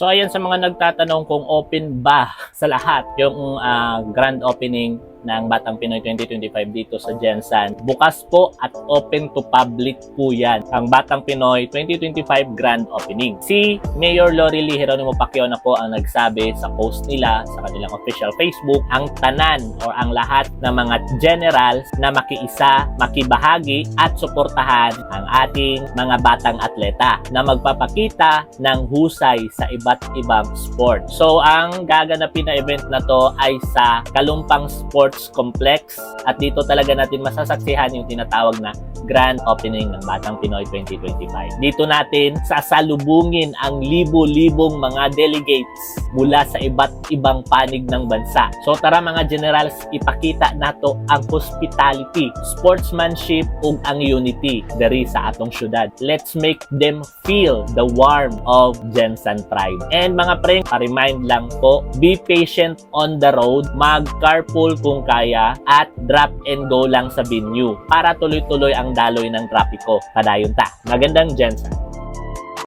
So ayan, sa mga nagtatanong kung open ba sa lahat yung grand opening ng Batang Pinoy 2025 dito sa Gensan. Bukas po at open to public po yan, ang Batang Pinoy 2025 Grand Opening. Si Mayor Lorelie Geronimo Pacquiao na po ang nagsabi sa post nila sa kanilang official Facebook, ang tanan o ang lahat ng mga generals na makiisa, makibahagi at suportahan ang ating mga batang atleta na magpapakita ng husay sa iba't ibang sport. So ang gaganapin na event na to ay sa Kalumpang Sports Complex at dito talaga natin masasaksihan yung tinatawag na Grand Opening ng Batang Pinoy 2025. Dito natin sasalubungin ang libo-libong mga delegates mula sa iba't ibang panig ng bansa. So tara mga generals, ipakita nato ang hospitality, sportsmanship ug ang unity diri sa atong syudad. Let's make them feel the warmth of Gensan Pride. And mga pre, pa-remind lang po, be patient on the road, mag-carpool kung kaya at drop and go lang sa venue para tuloy-tuloy ang daloy ng trapiko. Padayon ta. Magandang Gensan.